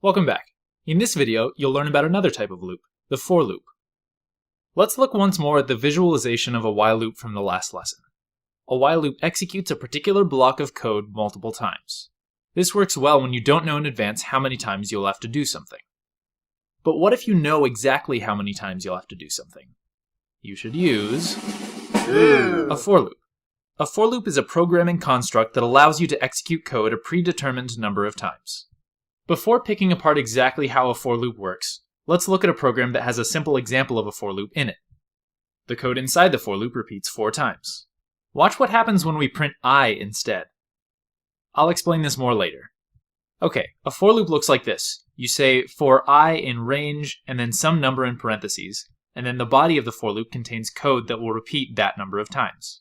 Welcome back. In this video, you'll learn about another type of loop, the for loop. Let's look once more at the visualization of a while loop from the last lesson. A while loop executes a particular block of code multiple times. This works well when you don't know in advance how many times you'll have to do something. But what if you know exactly how many times you'll have to do something? You should use a for loop. A for loop is a programming construct that allows you to execute code a predetermined number of times. Before picking apart exactly how a for loop works, let's look at a program that has a simple example of a for loop in it. The code inside the for loop repeats 4 times. Watch what happens when we print I instead. I'll explain this more later. Okay, a for loop looks like this. You say for I in range and then some number in parentheses, and then the body of the for loop contains code that will repeat that number of times.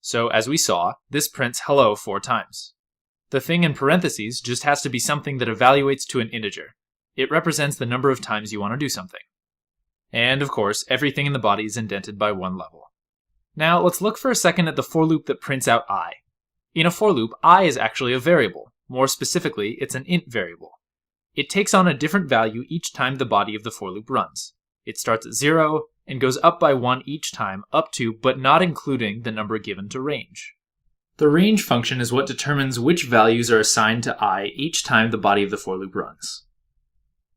So as we saw, this prints hello 4 times. The thing in parentheses just has to be something that evaluates to an integer. It represents the number of times you want to do something. And of course, everything in the body is indented by 1 level. Now let's look for a second at the for loop that prints out I. In a for loop, I is actually a variable. More specifically, it's an int variable. It takes on a different value each time the body of the for loop runs. It starts at 0 and goes up by 1 each time, up to but not including the number given to range. The range function is what determines which values are assigned to I each time the body of the for loop runs.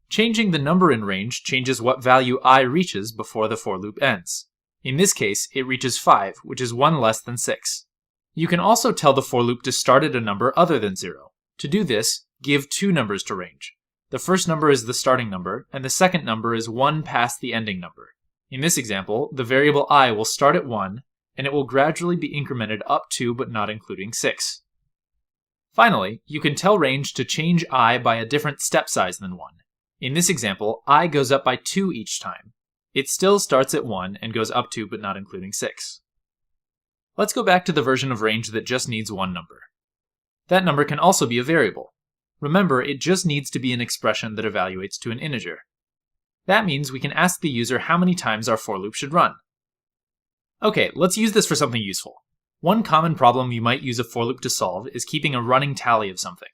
Changing the number in range changes what value I reaches before the for loop ends. In this case, it reaches 5, which is 1 less than 6. You can also tell the for loop to start at a number other than 0. To do this, give 2 numbers to range. The first number is the starting number, and the second number is 1 past the ending number. In this example, the variable I will start at 1, and it will gradually be incremented up to but not including 6. Finally, you can tell range to change I by a different step size than 1. In this example, I goes up by 2 each time. It still starts at 1 and goes up to but not including 6. Let's go back to the version of range that just needs 1 number. That number can also be a variable. Remember, it just needs to be an expression that evaluates to an integer. That means we can ask the user how many times our for loop should run. Okay, let's use this for something useful. One common problem you might use a for loop to solve is keeping a running tally of something.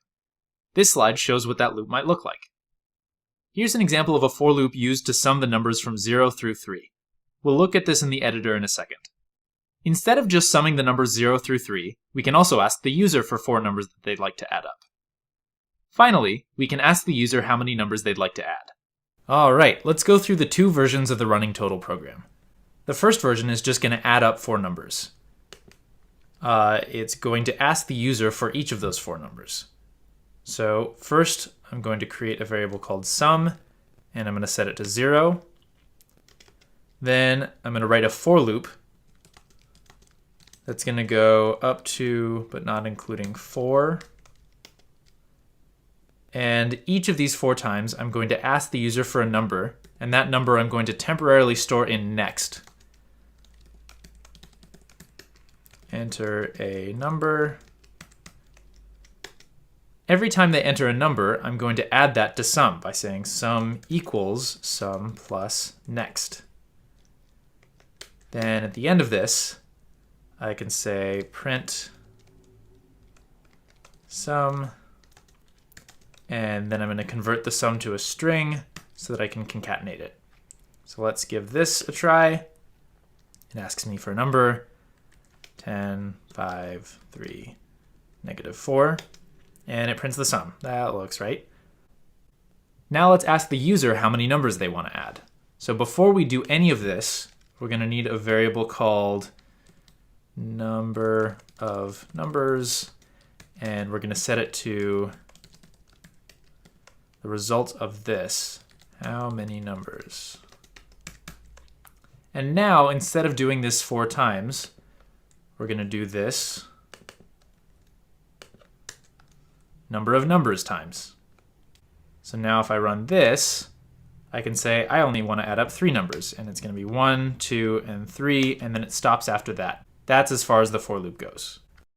This slide shows what that loop might look like. Here's an example of a for loop used to sum the numbers from 0 through 3. We'll look at this in the editor in a second. Instead of just summing the numbers 0 through 3, we can also ask the user for 4 numbers that they'd like to add up. Finally, we can ask the user how many numbers they'd like to add. Alright, let's go through the 2 versions of the running total program. The first version is just going to add up 4 numbers. It's going to ask the user for each of those 4 numbers. So first, I'm going to create a variable called sum, and I'm going to set it to 0. Then I'm going to write a for loop that's going to go up to but not including 4. And each of these 4 times, I'm going to ask the user for a number, and that number I'm going to temporarily store in next. Enter a number. Every time they enter a number, I'm going to add that to sum by saying sum equals sum plus next. Then at the end of this, I can say print sum, and then I'm going to convert the sum to a string so that I can concatenate it. So let's give this a try. It asks me for a number, 10, 5, 3, -4, and it prints the sum. That looks right. Now let's ask the user how many numbers they want to add. So before we do any of this, we're going to need a variable called number of numbers, and we're going to set it to the result of this, how many numbers. And now, instead of doing this 4 times, we're going to do this number of numbers times. So now if I run this, I can say I only want to add up 3 numbers, and it's going to be 1, 2, and 3, and then it stops after that. That's as far as the for loop goes.